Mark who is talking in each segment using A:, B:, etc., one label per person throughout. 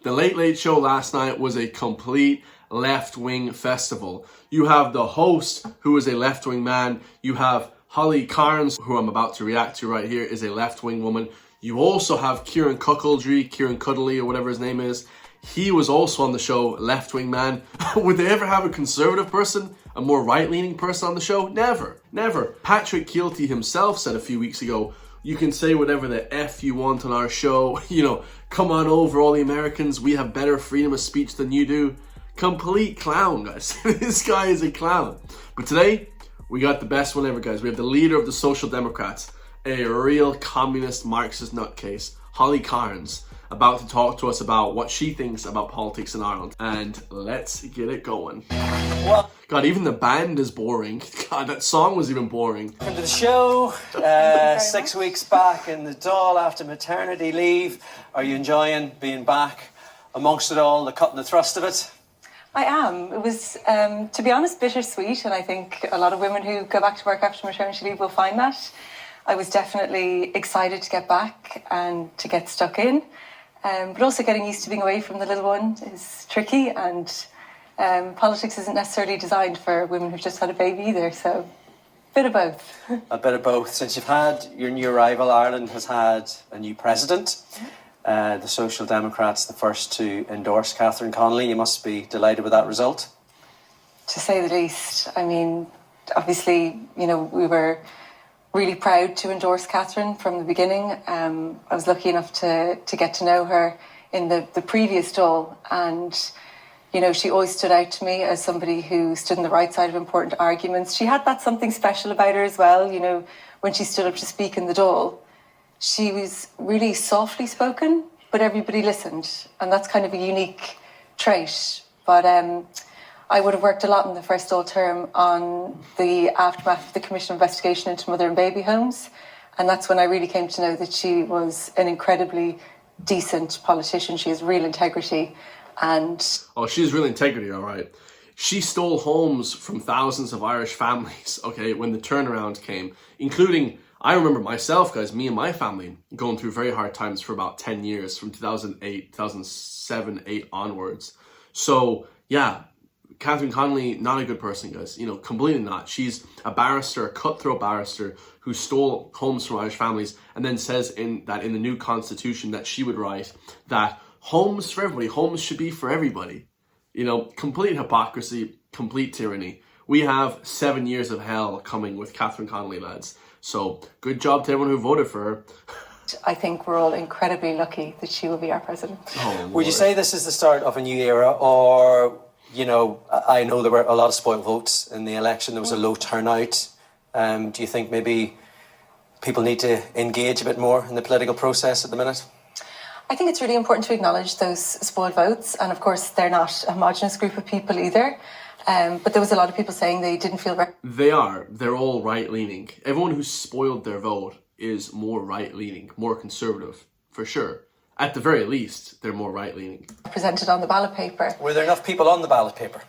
A: The Late Late Show last night was a complete left-wing festival. You have the host, who is a left-wing man. You have Holly Cairns, who I'm about to react to right here, is a left-wing woman. You also have Kieran Cuddly, or whatever his name is. He was also on the show, left-wing man. Would they ever have a conservative person, a more right-leaning person on the show? Never, never. Patrick Keelty himself said a few weeks ago, you can say whatever the F you want on our show. You know, come on over, all the Americans. We have better freedom of speech than you do. Complete clown, guys. This guy is a clown. But today, we got the best one ever, guys. We have the leader of the Social Democrats, a real communist Marxist nutcase, Holly Cairns, about to talk to us about what she thinks about politics in Ireland. And let's get it going. Well, God, even the band is boring. God, that song was even boring.
B: Welcome to the show. 6 weeks back in the Dáil after maternity leave. Are you enjoying being back amongst it all, the cut and the thrust of it?
C: I am. It was, to be honest, bittersweet, and I think a lot of women who go back to work after maternity leave will find that. I was definitely excited to get back and to get stuck in, but also getting used to being away from the little one is tricky, and politics isn't necessarily designed for women who've just had a baby either, so a bit of both.
B: A bit of both. Since you've had your new arrival, Ireland has had a new president. The Social Democrats, the first to endorse Catherine Connolly. You must be delighted with that result.
C: To say the least. I mean, obviously, you know, we were really proud to endorse Catherine from the beginning. I was lucky enough to get to know her in the previous Dáil, and you know, she always stood out to me as somebody who stood on the right side of important arguments. She had that something special about her as well. You know, when she stood up to speak in the Dáil, she was really softly spoken, but everybody listened. And that's kind of a unique trait. But I would have worked a lot in the first Dáil term on the aftermath of the Commission of Investigation into Mother and Baby Homes. And that's when I really came to know that she was an incredibly decent politician. She has real integrity. And
A: oh, she has real integrity, all right. She stole homes from thousands of Irish families, okay, when the turnaround came, including, I remember myself, guys, me and my family going through very hard times for about 10 years, from 2008, 2007, 8 onwards. So, yeah, Catherine Connolly, not a good person, guys. You know, completely not. She's a barrister, a cutthroat barrister who stole homes from Irish families and then says in the new constitution that she would write that homes for everybody, homes should be for everybody. You know, complete hypocrisy, complete tyranny. We have 7 years of hell coming with Catherine Connolly, lads. So good job to everyone who voted for her.
C: I think we're all incredibly lucky that she will be our president.
A: Oh,
B: would you say this is the start of a new era, or, you know, I know there were a lot of spoiled votes in the election. There was a low turnout. Do you think maybe people need to engage a bit more in the political process at the minute?
C: I think it's really important to acknowledge those spoiled votes. And of course, they're not a homogenous group of people either. But there was a lot of people saying they didn't feel right.
A: They're all right-leaning. Everyone who spoiled their vote is more right-leaning, more conservative, for sure. At the very least, they're more right-leaning.
C: Presented on the ballot paper.
B: Were there enough people on the ballot paper?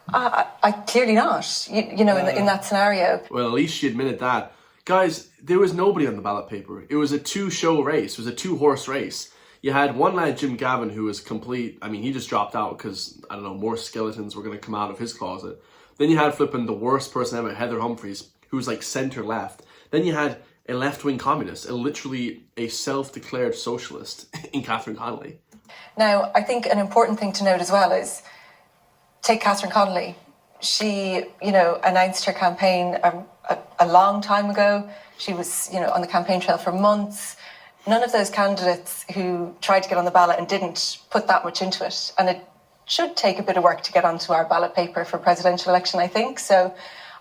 C: I clearly not, you know, in that scenario.
A: Well, at least she admitted that. Guys, there was nobody on the ballot paper. It was a two-show race. It was a two-horse race. You had one lad, Jim Gavin, who was complete. I mean, he just dropped out because, I don't know, more skeletons were going to come out of his closet. Then you had flipping the worst person ever, Heather Humphreys, who was like centre-left. Then you had a left-wing communist, literally a self-declared socialist in Catherine Connolly.
C: Now, I think an important thing to note as well is, take Catherine Connolly. She, you know, announced her campaign a long time ago. She was, you know, on the campaign trail for months. None of those candidates who tried to get on the ballot and didn't put that much into it. And it should take a bit of work to get onto our ballot paper for presidential election, I think. So,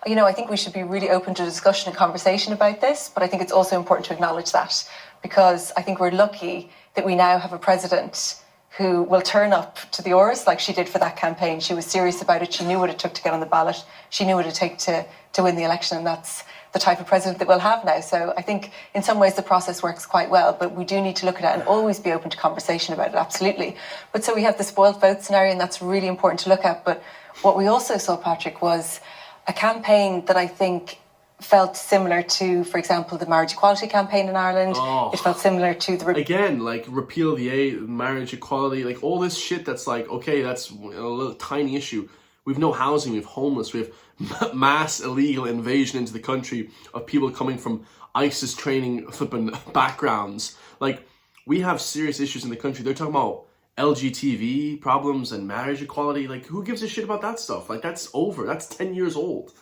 C: you know, I think we should be really open to discussion and conversation about this. But I think it's also important to acknowledge that, because I think we're lucky that we now have a president who will turn up to the Oireas like she did for that campaign. She was serious about it. She knew what it took to get on the ballot. She knew what it took to win the election. And that's the type of president that we'll have now. So I think in some ways the process works quite well, but we do need to look at it and always be open to conversation about it, absolutely. But so we have the spoiled vote scenario, and that's really important to look at. But what we also saw, Patrick, was a campaign that I think felt similar to, for example, the marriage equality campaign in Ireland.
A: Oh.
C: It felt similar to the...
A: Again, like repeal the marriage equality, like all this shit that's like, okay, that's a little tiny issue. We have no housing, we have homeless, we have mass illegal invasion into the country of people coming from ISIS training flipping backgrounds. Like, we have serious issues in the country. They're talking about LGTB problems and marriage equality. Like, who gives a shit about that stuff? Like, that's over. That's 10 years old.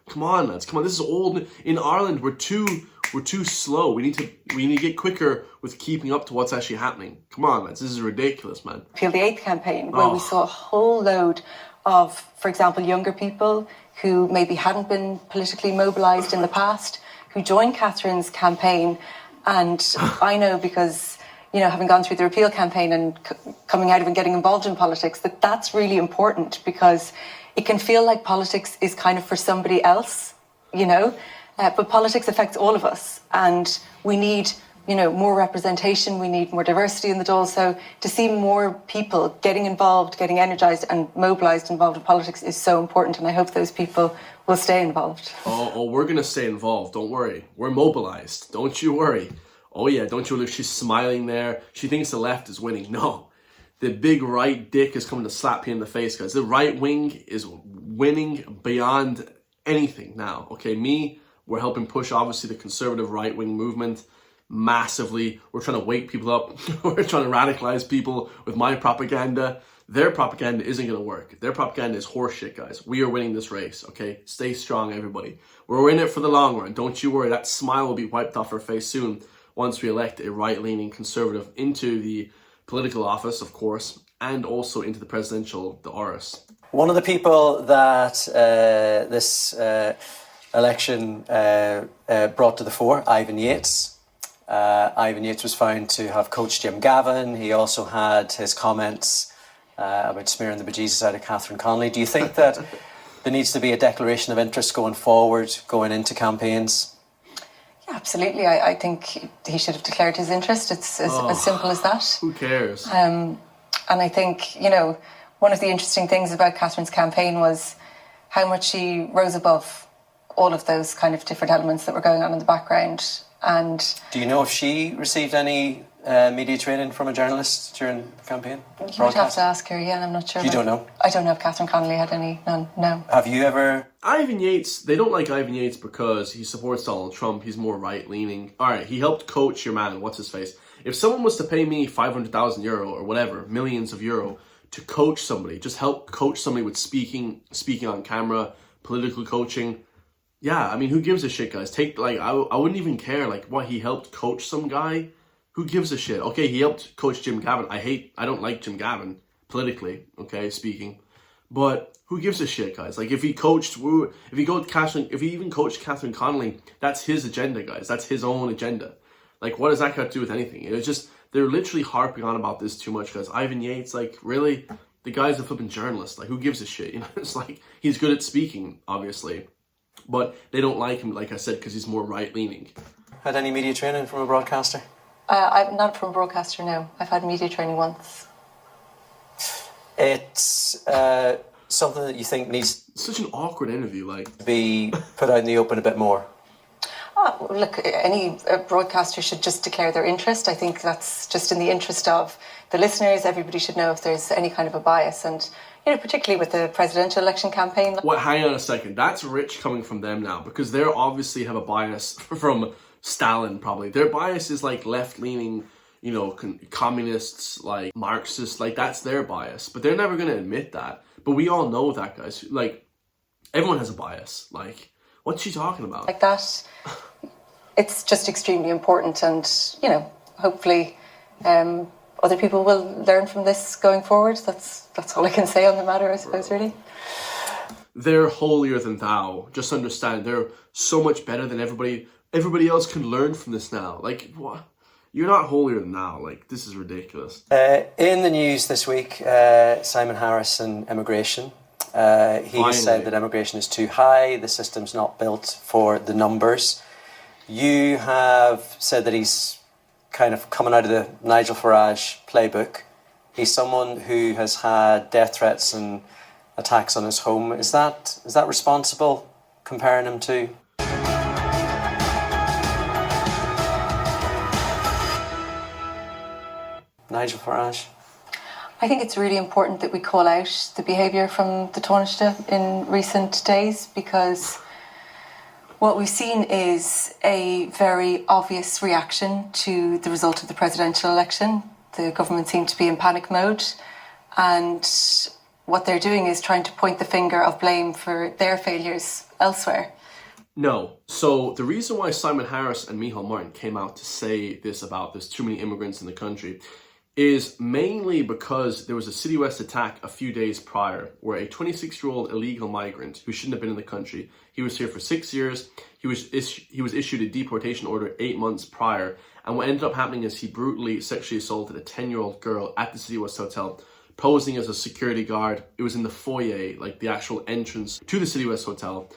A: Come on, lads. Come on. This is old. In Ireland, we're too slow. We need to get quicker with keeping up to what's actually happening. Come on, lads. This is ridiculous, man.
C: Repeal the 8th campaign, where we saw a whole load of, for example, younger people who maybe hadn't been politically mobilised in the past, who joined Catherine's campaign. And I know, because, you know, having gone through the repeal campaign and coming out of and getting involved in politics, that's really important, because it can feel like politics is kind of for somebody else, you know, but politics affects all of us, and we need, you know, more representation, we need more diversity in the Dáil. So to see more people getting involved, getting energised and mobilised involved in politics is so important, and I hope those people will stay involved.
A: Oh, we're going to stay involved. Don't worry. We're mobilised. Don't you worry. Oh yeah, don't you look, she's smiling there. She thinks the left is winning. No. The big right dick is coming to slap you in the face, guys. The right wing is winning beyond anything now. Okay, we're helping push, obviously, the conservative right-wing movement massively. We're trying to wake people up. We're trying to radicalize people with my propaganda. Their propaganda isn't going to work. Their propaganda is horseshit, guys. We are winning this race, okay? Stay strong, everybody. We're in it for the long run. Don't you worry. That smile will be wiped off her face soon once we elect a right-leaning conservative into the political office, of course, and also into the presidential, the Oris.
B: One of the people that this election brought to the fore, Ivan Yates. Ivan Yates was found to have coached Jim Gavin. He also had his comments about smearing the bejesus out of Catherine Connolly. Do you think that there needs to be a declaration of interest going forward, going into campaigns?
C: Yeah, absolutely. I think he should have declared his interest. It's as simple as that.
A: Who cares?
C: And I think, you know, one of the interesting things about Catherine's campaign was how much she rose above all of those kind of different elements that were going on in the background. And
B: do you know if she received any media training from a journalist during the campaign?
C: You would have to ask her, yeah, I'm not sure.
B: You don't know?
C: I don't know if Catherine Connolly had any, none, no.
B: Have you ever...
A: Ivan Yates, they don't like Ivan Yates because he supports Donald Trump. He's more right-leaning. All right, he helped coach your man, what's his face? If someone was to pay me 500,000 euro or whatever, millions of euro, to coach somebody, just help coach somebody with speaking on camera, political coaching, yeah, I mean, who gives a shit, guys? I wouldn't even care, like, what, he helped coach some guy? Who gives a shit? Okay, he helped coach Jim Gavin. I don't like Jim Gavin, politically, okay, speaking. But who gives a shit, guys? Like, if he even coached Catherine Connolly, that's his agenda, guys. That's his own agenda. Like, what does that got to do with anything? It was just, they're literally harping on about this too much, guys. Ivan Yates, like, really? The guy's a flipping journalist. Like, who gives a shit? You know, it's like, he's good at speaking, obviously. But they don't like him, like I said, because he's more right-leaning.
B: Had any media training from a broadcaster?
C: I'm not from a broadcaster, no. I've had media training once.
B: It's something that you think needs...
A: Such an awkward interview, like...
B: ...to be put out in the open a bit more.
C: Look, any broadcaster should just declare their interest. I think that's just in the interest of the listeners. Everybody should know if there's any kind of a bias. And, you know, particularly with the presidential election campaign.
A: What? Hang on a second. That's rich coming from them now, because they obviously have a bias from Stalin, probably. Their bias is like left-leaning, you know, communists, like Marxists. Like, that's their bias. But they're never going to admit that. But we all know that, guys. Like, everyone has a bias. Like, what's she talking about?
C: Like that. It's just extremely important, and, you know, hopefully other people will learn from this going forward. That's all I can say on the matter, I suppose, really.
A: They're holier than thou. Just understand, they're so much better than everybody. Everybody else can learn from this now. Like, what? You're not holier than thou. Like, this is ridiculous.
B: In the news this week, Simon Harris and immigration. He has said that immigration is too high. The system's not built for the numbers. You have said that he's kind of coming out of the Nigel Farage playbook. He's someone who has had death threats and attacks on his home. Is that responsible, comparing him to? Nigel Farage?
C: I think it's really important that we call out the behaviour from the Taoiseach in recent days, because what we've seen is a very obvious reaction to the result of the presidential election. The government seemed to be in panic mode, and what they're doing is trying to point the finger of blame for their failures elsewhere.
A: No. So the reason why Simon Harris and Micheál Martin came out to say this about there's too many immigrants in the country is mainly because there was a City West attack a few days prior where a 26-year-old illegal migrant who shouldn't have been in the country, he was here for 6 years, he was issued a deportation order 8 months prior, and what ended up happening is he brutally sexually assaulted a 10-year-old girl at the City West Hotel, posing as a security guard. It was in the foyer, like the actual entrance to the City West Hotel,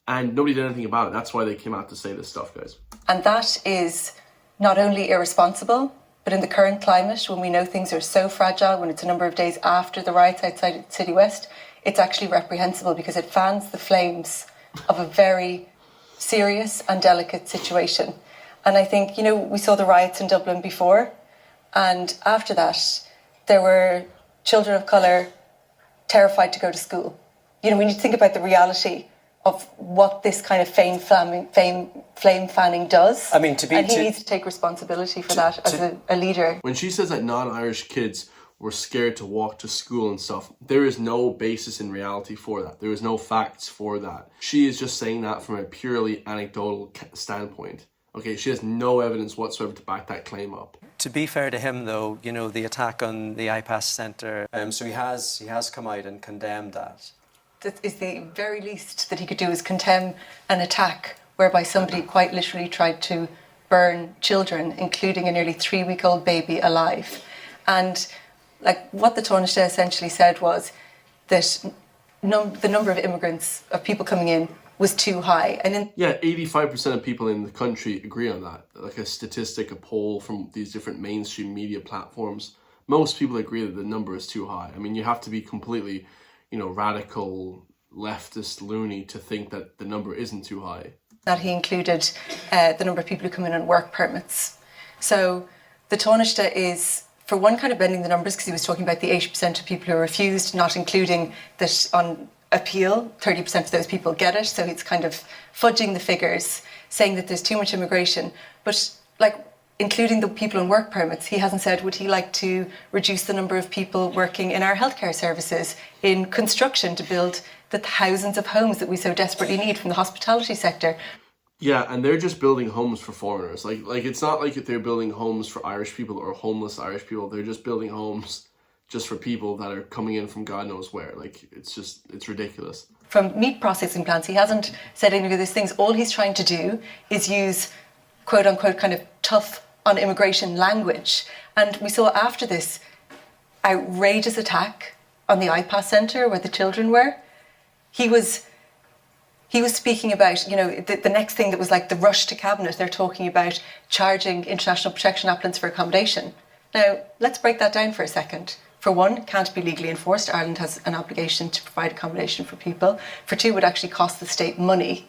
A: and nobody did anything about it. That's why they came out to say this stuff, guys.
C: And that is not only irresponsible, but in the current climate, when we know things are so fragile, when it's a number of days after the riots outside City West, it's actually reprehensible because it fans the flames of a very serious and delicate situation. And I think, we saw the riots in Dublin before, and after that, there were children of colour terrified to go to school. We need to think about the reality of what this kind of flame fanning does.
B: I mean,
C: he needs to take responsibility for that as a leader.
A: When she says that non-Irish kids were scared to walk to school and stuff, there is no basis in reality for that. There is no facts for that. She is just saying that from a purely anecdotal standpoint. Okay, she has no evidence whatsoever to back that claim up.
B: To be fair to him, though, the attack on the IPAS Centre, so he has come out and condemned that.
C: That is the very least that he could do, is condemn an attack whereby somebody quite literally tried to burn children, including a nearly 3-week-old baby, alive. And what the Taoiseach essentially said was that the number of immigrants, of people coming in, was too high. And
A: 85% of people in the country agree on that. Like a statistic, a poll from these different mainstream media platforms, most people agree that the number is too high. I mean, you have to be completely radical leftist loony to think that the number isn't too high.
C: That he included the number of people who come in on work permits. So the Taoiseach is, for one, kind of bending the numbers, because he was talking about the 80% of people who are refused, not including that on appeal, 30% of those people get it. So he's kind of fudging the figures, saying that there's too much immigration. But including the people on work permits, he hasn't said, would he like to reduce the number of people working in our healthcare services, in construction to build the thousands of homes that we so desperately need, from the hospitality sector?
A: Yeah, and they're just building homes for foreigners. Like it's not like they're building homes for Irish people or homeless Irish people. They're just building homes just for people that are coming in from God knows where. It's ridiculous. From
C: meat processing plants, he hasn't said any of these things. All he's trying to do is use quote unquote kind of tough on immigration language. And we saw after this outrageous attack on the IPAS Centre where the children were, he was speaking about, the next thing that was like the rush to cabinet, they're talking about charging international protection applicants for accommodation. Now, let's break that down for a second. For one, it can't be legally enforced. Ireland has an obligation to provide accommodation for people. For two, it would actually cost the state money.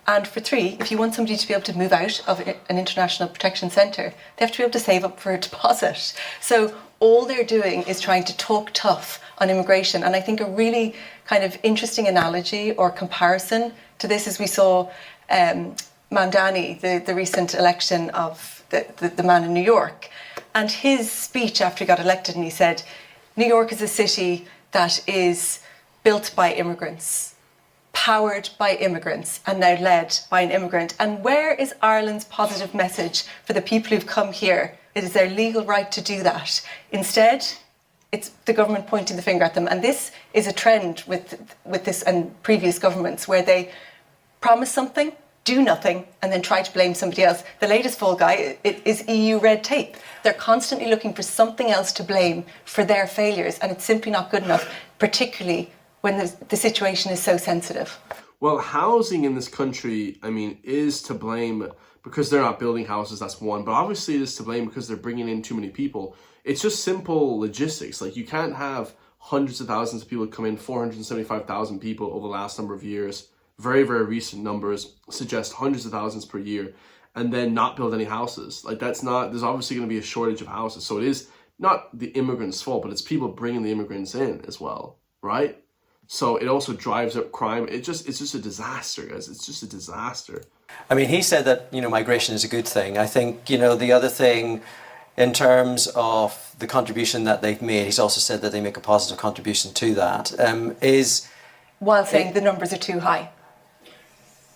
C: And for three, if you want somebody to be able to move out of an international protection centre, they have to be able to save up for a deposit. So all they're doing is trying to talk tough on immigration. And I think a really kind of interesting analogy or comparison to this is we saw Mamdani, the recent election of the man in New York, and his speech after he got elected, and he said, New York is a city that is built by immigrants, powered by immigrants, and now led by an immigrant. And where is Ireland's positive message for the people who've come here? It is their legal right to do that. Instead, it's the government pointing the finger at them. And this is a trend with this and previous governments, where they promise something, do nothing, and then try to blame somebody else. The latest fall guy is EU red tape. They're constantly looking for something else to blame for their failures, and it's simply not good enough, particularly when the situation is so sensitive.
A: Well, housing in this country, is to blame because they're not building houses, that's one. But obviously it is to blame because they're bringing in too many people. It's just simple logistics. You can't have hundreds of thousands of people come in, 475,000 people over the last number of years. Very, very recent numbers suggest hundreds of thousands per year, and then not build any houses. There's obviously going to be a shortage of houses. So it is not the immigrants' fault, but it's people bringing the immigrants in as well, right? So it also drives up crime. It's just a disaster, guys. It's just a disaster.
B: I mean, he said that, migration is a good thing. I think, the other thing in terms of the contribution that they've made, he's also said that they make a positive contribution to that, is...
C: While saying the numbers are too high.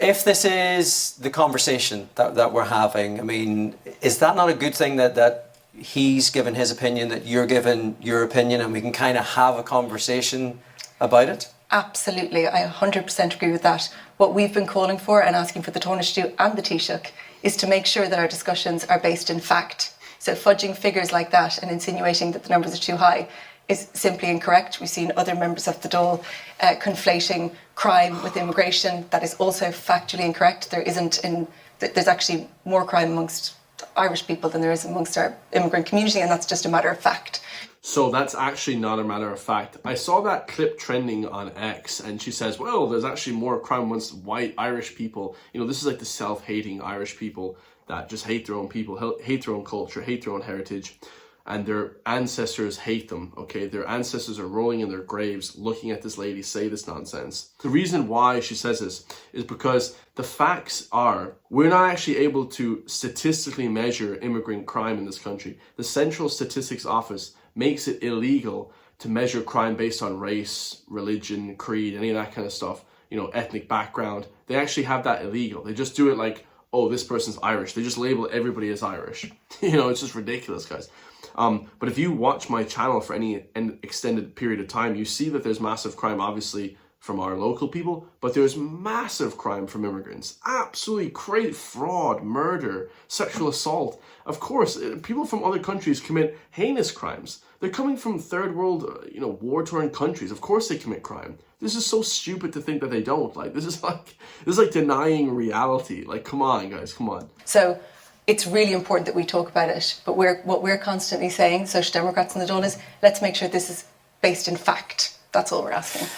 B: If this is the conversation that we're having, I mean, is that not a good thing that he's given his opinion, that you're given your opinion, and we can kind of have a conversation about it?
C: Absolutely, I 100% agree with that. What we've been calling for and asking for the Taoiseach to do and the Taoiseach is to make sure that our discussions are based in fact. So fudging figures like that and insinuating that the numbers are too high is simply incorrect. We've seen other members of the Dáil conflating crime with immigration. That is also factually incorrect. There's actually more crime amongst Irish people than there is amongst our immigrant community, and that's just a matter of fact.
A: So that's actually not a matter of fact. I saw that clip trending on X, and she says, well, there's actually more crime amongst white Irish people. This is like the self-hating Irish people that just hate their own people, hate their own culture, hate their own heritage, and their ancestors hate them, okay? Their ancestors are rolling in their graves looking at this lady say this nonsense. The reason why she says this is because the facts are we're not actually able to statistically measure immigrant crime in this country. The Central Statistics Office makes it illegal to measure crime based on race, religion, creed, any of that kind of stuff, ethnic background. They actually have that illegal. They just do it like, oh, this person's Irish. They just label everybody as Irish. It's just ridiculous, guys. But if you watch my channel for any extended period of time, you see that there's massive crime, obviously, from our local people, but there's massive crime from immigrants. Absolutely crazy fraud, murder, sexual assault. Of course, people from other countries commit heinous crimes. They're coming from third world, war-torn countries. Of course they commit crime. This is so stupid to think that they don't. This is like denying reality. Come on, guys, come on.
C: So it's really important that we talk about it. But what we're constantly saying, Social Democrats and the Dáil, is let's make sure this is based in fact. That's all we're asking.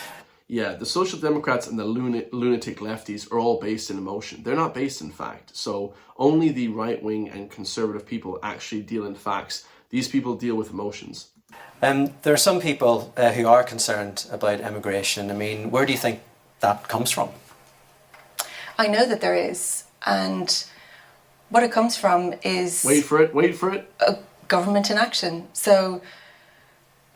A: Yeah, the Social Democrats and the lunatic lefties are all based in emotion. They're not based in fact. So only the right-wing and conservative people actually deal in facts. These people deal with emotions.
B: There are some people who are concerned about immigration. I mean, where do you think that comes from?
C: I know that there is. And what it comes from is...
A: Wait for it.
C: Government inaction. So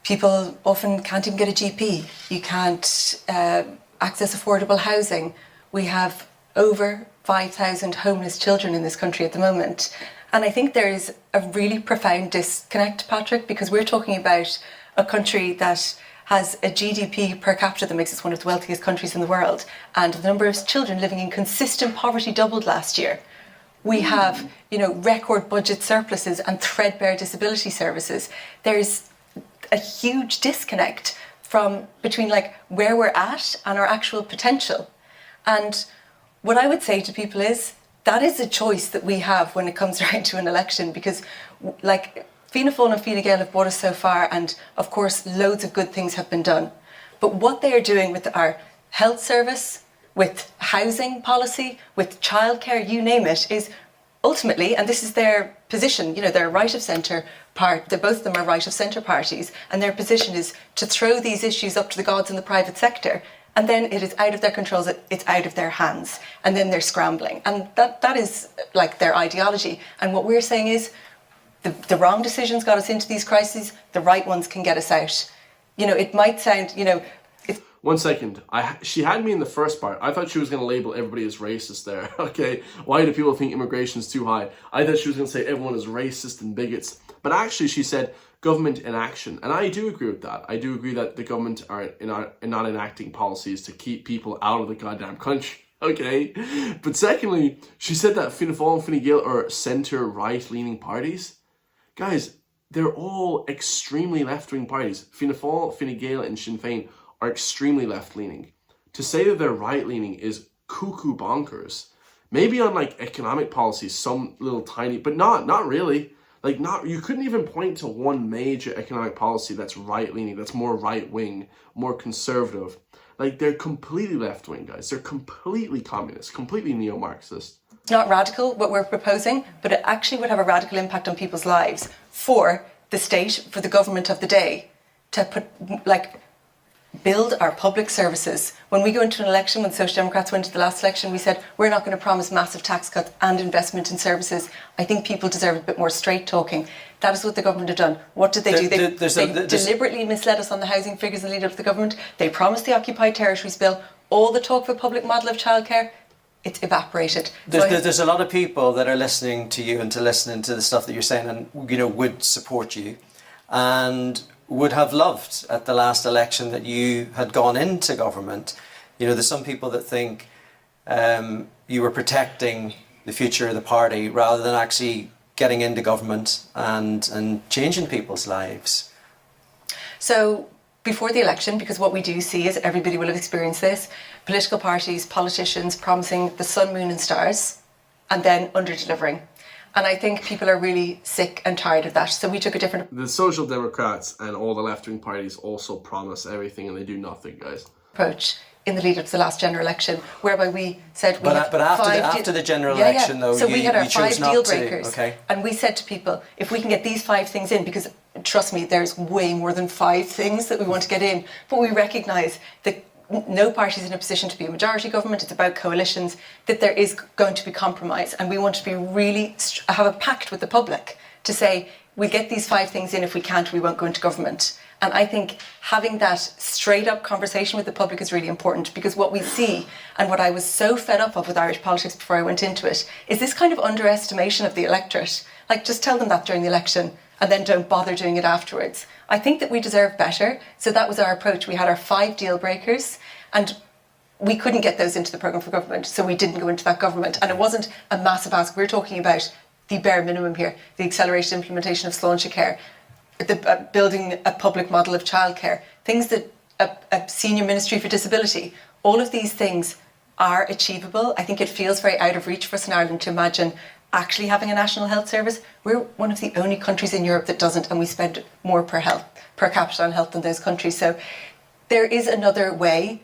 C: people often can't even get a GP. You can't access affordable housing. We have over 5,000 homeless children in this country at the moment. And I think there is a really profound disconnect, Patrick, because we're talking about a country that has a GDP per capita that makes us one of the wealthiest countries in the world. And the number of children living in consistent poverty doubled last year. We have, record budget surpluses and threadbare disability services. There's a huge disconnect between where we're at and our actual potential. And what I would say to people is that is a choice that we have when it comes around to an election, because Fianna Fáil and Fine Gael have brought us so far, and of course loads of good things have been done. But what they are doing with our health service, with housing policy, with childcare, you name it, is ultimately, and this is their position, they're right of centre both of them are right of centre parties, and their position is to throw these issues up to the gods in the private sector, and then it is out of their control, it's out of their hands, and then they're scrambling. And that is their ideology. And what we're saying is the wrong decisions got us into these crises, the right ones can get us out. It might sound,
A: 1 second. She had me in the first part. I thought she was going to label everybody as racist there. Okay, why do people think immigration is too high? I thought she was going to say everyone is racist and bigots. But actually she said government inaction. And I do agree with that. I do agree that the government are not enacting policies to keep people out of the goddamn country. Okay. But secondly, she said that Fianna Fáil and Fine Gael are centre-right leaning parties. Guys, they're all extremely left-wing parties. Fianna Fáil, Fine Gael and Sinn Féin are extremely left-leaning. To say that they're right-leaning is cuckoo bonkers. Maybe on economic policies, some little tiny, but not really. You couldn't even point to one major economic policy that's right-leaning, that's more right-wing, more conservative. They're completely left-wing, guys. They're completely communist, completely neo-Marxist.
C: It's not radical, what we're proposing, but it actually would have a radical impact on people's lives for the state, for the government of the day, to put, like, build our public services. When we go into an election, when Social Democrats went to the last election, we said, we're not going to promise massive tax cuts and investment in services. I think people deserve a bit more straight talking. That is what the government have done. What did they do? They deliberately misled us on the housing figures in the lead up to the government. They promised the Occupied Territories Bill. All the talk of a public model of childcare, it's evaporated.
B: There's a lot of people that are listening to you and listening to the stuff that you're saying, and would support you, and would have loved at the last election that you had gone into government. There's some people that think you were protecting the future of the party rather than actually getting into government and changing people's lives.
C: So before the election, because what we do see is, everybody will have experienced this, political parties, politicians promising the sun, moon and stars and then under-delivering. And I think people are really sick and tired of that. So we took a different...
A: The Social Democrats and all the left-wing parties also promise everything and they do nothing, guys.
C: ...approach in the lead up to the last general election, whereby we said...
B: But after the general election, though,
C: so we had our 5 deal breakers.
B: Okay.
C: And we said to people, if we can get these 5 things in, because trust me, there's way more than 5 things that we want to get in, but we recognise that no party is in a position to be a majority government. It's about coalitions, that there is going to be compromise, and we want to be really have a pact with the public to say, we'll get these 5 things in. If we can't, we won't go into government. And I think having that straight up conversation with the public is really important, because what we see, and what I was so fed up of with Irish politics before I went into it, is this kind of underestimation of the electorate. Like, just tell them that during the election and then don't bother doing it afterwards. I think that we deserve better. So that was our approach. We had our 5 deal breakers and we couldn't get those into the programme for government. So we didn't go into that government. And it wasn't a massive ask. We're talking about the bare minimum here, the accelerated implementation of Sláinte Care, the building a public model of childcare, things that a senior ministry for disability, all of these things are achievable. I think it feels very out of reach for us in Ireland to imagine actually having a national health service. We're one of the only countries in Europe that doesn't, and we spend more per capita on health than those countries. So there is another way,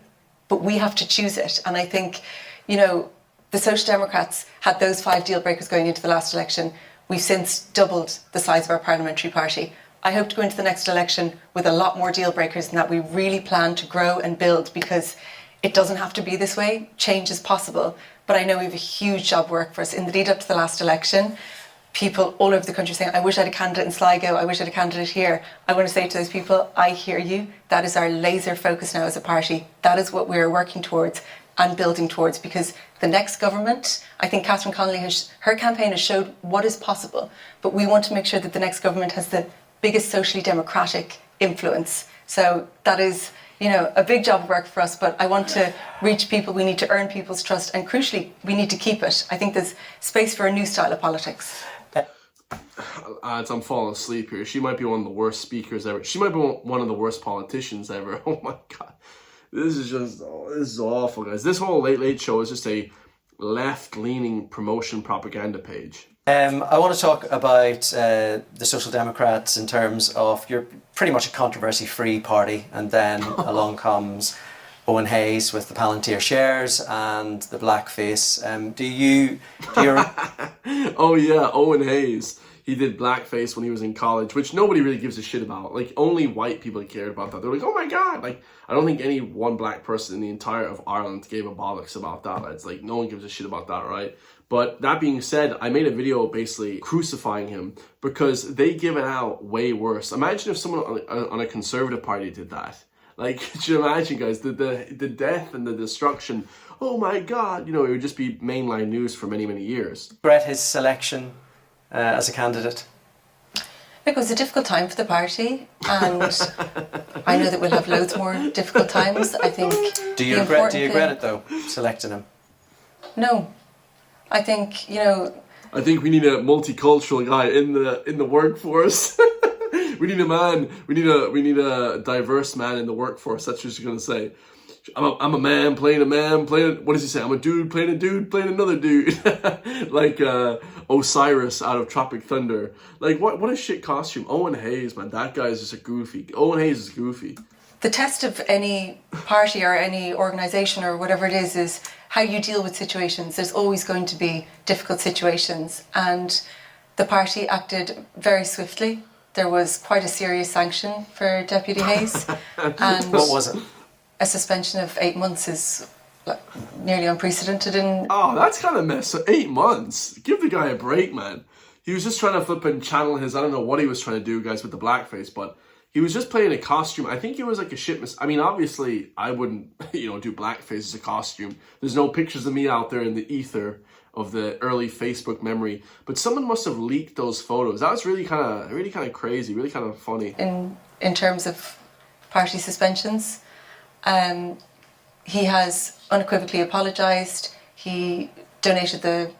C: but we have to choose it. And I think, the Social Democrats had those 5 deal breakers going into the last election. We've since doubled the size of our parliamentary party. I hope to go into the next election with a lot more deal breakers than that. We really plan to grow and build, because it doesn't have to be this way. Change is possible. But I know we have a huge job work for us. In the lead up to the last election, people all over the country saying, I wish I had a candidate in Sligo, I wish I had a candidate here. I want to say to those people, I hear you. That is our laser focus now as a party. That is what we're working towards and building towards, because the next government, I think Catherine Connolly, her campaign has showed what is possible, but we want to make sure that the next government has the biggest socially democratic influence. So that is, a big job of work for us, but I want to reach people. We need to earn people's trust, and crucially, we need to keep it. I think there's space for a new style of politics.
A: I'm falling asleep here. She might be one of the worst speakers ever. She might be one of the worst politicians ever. Oh my God. This is awful, guys. This whole Late Late Show is just a left-leaning promotion propaganda page.
B: I want to talk about the Social Democrats in terms of, you're pretty much a controversy-free party, and then along comes Owen Hayes with the Palantir shares and the blackface. Do you
A: Oh yeah, Owen Hayes. He did blackface when he was in college, which nobody really gives a shit about. Like, only white people cared about that. They're like, oh my God. Like, I don't think any one black person in the entire of Ireland gave a bollocks about that. It's like, no one gives a shit about that, right? But that being said, I made a video basically crucifying him because they give it out way worse. Imagine if someone on a conservative party did that. Like, could you imagine, guys, the death and the destruction? Oh my God. It would just be mainline news for many, many years.
B: Regret his selection as a candidate?
C: It was a difficult time for the party, and I know that we'll have loads more difficult times. I think.
B: Do you regret it though, selecting him?
A: No, I think I think we need a multicultural guy in the workforce. We need a man. We need a diverse man in the workforce. That's what she's gonna say. I'm a man playing a man playing. What does he say? I'm a dude playing another dude. Like Osiris out of Tropic Thunder. Like what a shit costume. Owen Hayes, man, that guy is just a goofy. Owen Hayes is goofy.
C: The test of any party or any organisation or whatever it is how you deal with situations. There's always going to be difficult situations, and the party acted very swiftly. there was quite a serious sanction for Deputy Hayes. And
B: What was it?
C: a suspension of 8 months is like, nearly unprecedented in...
A: Oh, that's kind of messed up. 8 months. Give the guy a break, man. He was just trying to flip and channel his... I don't know what he was trying to do, guys, with the blackface, but he was just playing a costume. I think it was like a shit I mean, obviously, I wouldn't, do blackface as a costume. There's no pictures of me out there in the ether of the early Facebook memory, but someone must have leaked those photos. That was really kind of crazy, really kind of funny.
C: In terms of party suspensions, he has unequivocally apologised. He donated the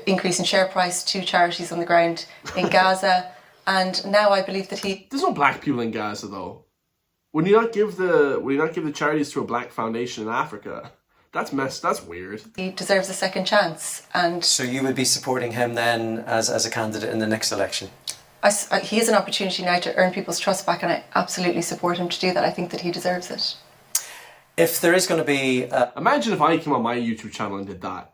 C: increase in share price to charities on the ground in Gaza, and now I believe that
A: There's no black people in Gaza, though. Would he not give the charities to a black foundation in Africa? That's weird.
C: He deserves a second chance, and
B: So you would be supporting him then as a candidate in the next election?
C: he has an opportunity now to earn people's trust back, and I absolutely support him to do that. I think that he deserves it.
B: If there is going to be...
A: Imagine if I came on my YouTube channel and did that.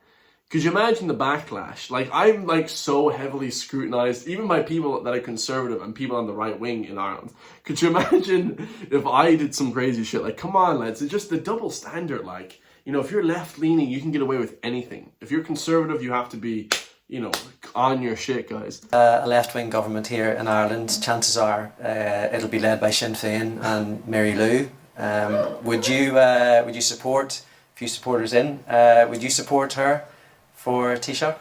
A: Could you imagine the backlash? Like, I'm like so heavily scrutinized, even by people that are conservative and people on the right wing in Ireland. Could you imagine if I did some crazy shit? Like, come on, lads, it's just the double standard. Like, if you're left-leaning, you can get away with anything. If you're conservative, you have to be, on your shit, guys.
B: a left-wing government here in Ireland, chances are it'll be led by Sinn Féin and Mary Lou. Would you support, a few supporters in, would you support her for Taoiseach?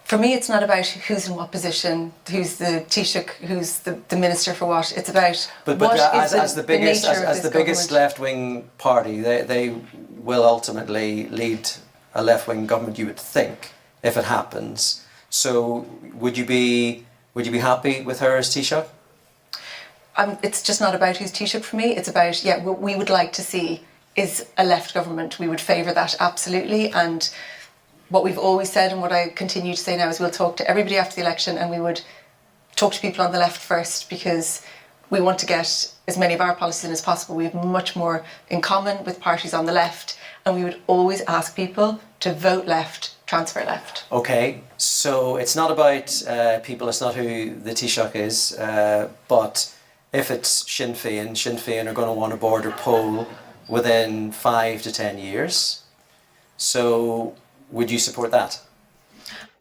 C: For me, it's not about who's in what position, who's the Taoiseach, who's the minister for what. It's about
B: as the biggest
C: government.
B: left-wing party, they will ultimately lead a left-wing government, you would think, if it happens. So would you be happy with her as Taoiseach?
C: It's just not about who's Taoiseach for me. It's about, what we would like to see is a left government. We would favour that absolutely. And what we've always said, and what I continue to say now, is we'll talk to everybody after the election, and we would talk to people on the left first, because we want to get as many of our policies in as possible. We have much more in common with parties on the left, and we would always ask people to vote left, transfer left.
B: Okay, so it's not about people, it's not who the Taoiseach is, but if it's Sinn Féin are going to want a border poll within 5 to 10 years. So would you support that?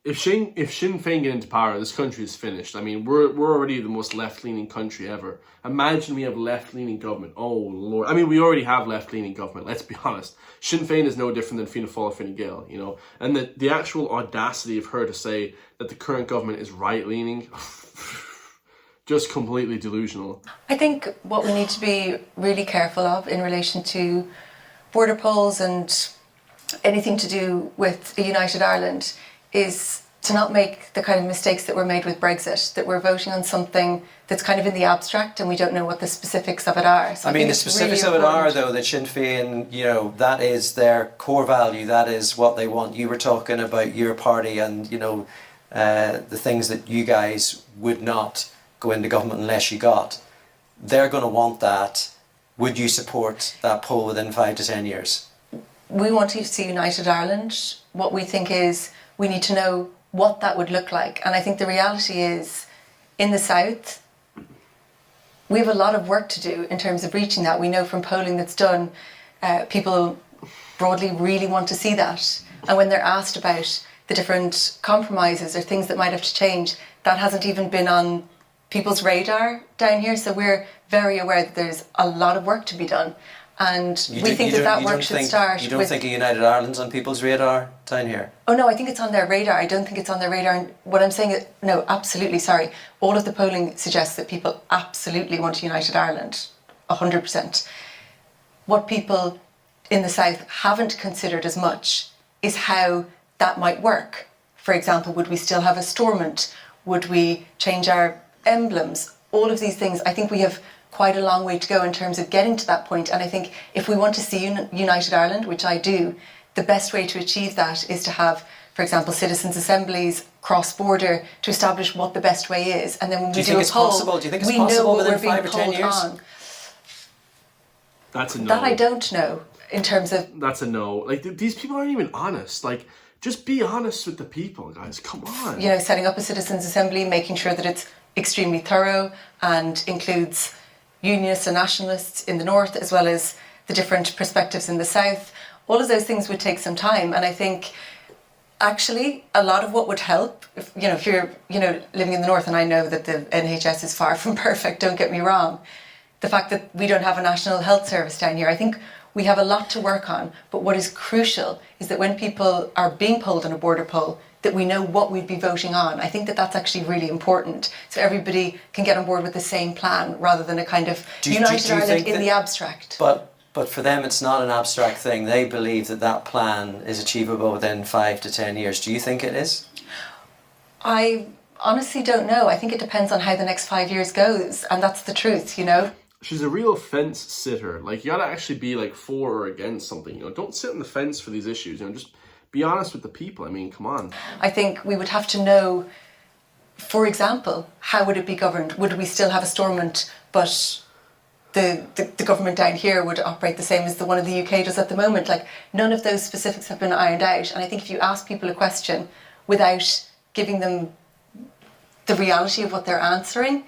A: If Sinn Féin get into power, this country is finished. I mean, we're already the most left-leaning country ever. Imagine we have left-leaning government. Oh, Lord. I mean, we already have left-leaning government, let's be honest. Sinn Féin is no different than Fianna Fáil, Fine Gael, And the actual audacity of her to say that the current government is right-leaning, just completely delusional.
C: I think what we need to be really careful of in relation to border polls and anything to do with a united Ireland is to not make the kind of mistakes that were made with Brexit, that we're voting on something that's kind of in the abstract and we don't know what the specifics of it are. So
B: I mean, the specifics
C: really
B: of it are, though, that Sinn Féin, that is their core value, that is what they want. You were talking about your party and, the things that you guys would not go into government unless you got. They're going to want that. Would you support that poll within 5 to 10 years?
C: We want to see United Ireland. What we think is we need to know what that would look like. And I think the reality is, in the South, we have a lot of work to do in terms of reaching that. We know from polling that's done, people broadly really want to see that. And when they're asked about the different compromises or things that might have to change, that hasn't even been on people's radar down here. So we're very aware that there's a lot of work to be done. And we think that work should start.
B: You don't think a United Ireland's on people's radar down here?
C: Oh no, I think it's on their radar. I don't think it's on their radar. And what I'm saying is, no, absolutely, sorry. All of the polling suggests that people absolutely want a United Ireland, 100%. What people in the South haven't considered as much is how that might work. For example, would we still have a Stormont? Would we change our emblems? All of these things, I think we have quite a long way to go in terms of getting to that point. And I think if we want to see United Ireland, which I do, the best way to achieve that is to have, for example, citizens' assemblies cross-border to establish what the best way is. And then when we do a poll,
B: do you think it's
C: we know
B: possible
C: what
B: within
C: we're being
B: 5 or 10
C: polled
B: years?
C: on.
A: That's a no.
C: That I don't know in terms of...
A: That's a no. Like, these people aren't even honest. Like, just be honest with the people, guys. Come on.
C: Setting up a citizens' assembly, making sure that it's extremely thorough and includes unionists and nationalists in the north, as well as the different perspectives in the south. All of those things would take some time. And I think actually a lot of what would help, if you're living in the north, and I know that the NHS is far from perfect, don't get me wrong, the fact that we don't have a national health service down here, I think we have a lot to work on. But what is crucial is that when people are being polled on a border poll, that we know what we'd be voting on. I think that that's actually really important, so everybody can get on board with the same plan rather than a kind of United Ireland in the abstract.
B: But for them, it's not an abstract thing. They believe that that plan is achievable within 5 to 10 years. Do you think it is?
C: I honestly don't know. I think it depends on how the next 5 years goes, and that's the truth,
A: She's a real fence sitter. Like, you gotta actually be like for or against something. Don't sit on the fence for these issues. Just be honest with the people. I mean, come on.
C: I think we would have to know, for example, how would it be governed? Would we still have a Stormont, but the government down here would operate the same as the one in the UK does at the moment? Like, none of those specifics have been ironed out. And I think if you ask people a question without giving them the reality of what they're answering,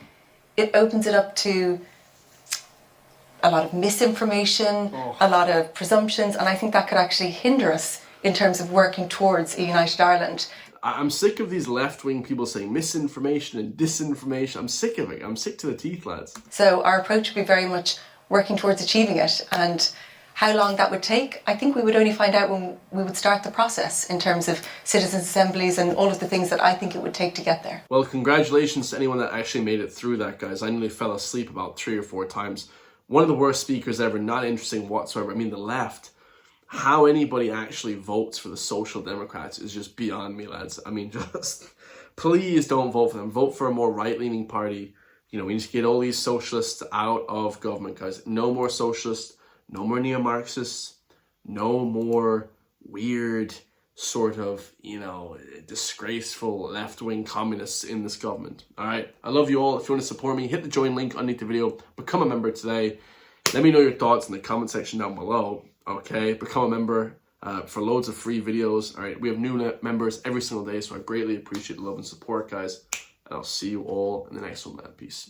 C: it opens it up to a lot of misinformation, a lot of presumptions, and I think that could actually hinder us in terms of working towards a united Ireland.
A: I'm sick of these left-wing people saying misinformation and disinformation. I'm sick of it. I'm sick to the teeth, lads.
C: So our approach would be very much working towards achieving it, and how long that would take, I think we would only find out when we would start the process in terms of citizens' assemblies and all of the things that I think it would take to get there.
A: Well, congratulations to anyone that actually made it through that, guys. I nearly fell asleep about 3 or 4 times. One of the worst speakers ever, not interesting whatsoever. I mean, the left, how anybody actually votes for the Social Democrats is just beyond me, lads. I mean, just please don't vote for them. Vote for a more right-leaning party. We need to get all these socialists out of government, guys. No more socialists, no more neo-Marxists, no more weird sort of, disgraceful left-wing communists in this government. All right, I love you all. If you want to support me, hit the join link underneath the video. Become a member today. Let me know your thoughts in the comment section down below. Okay, become a member for loads of free videos. All right, we have new members every single day, so I greatly appreciate the love and support, guys. And I'll see you all in the next one, man. Peace.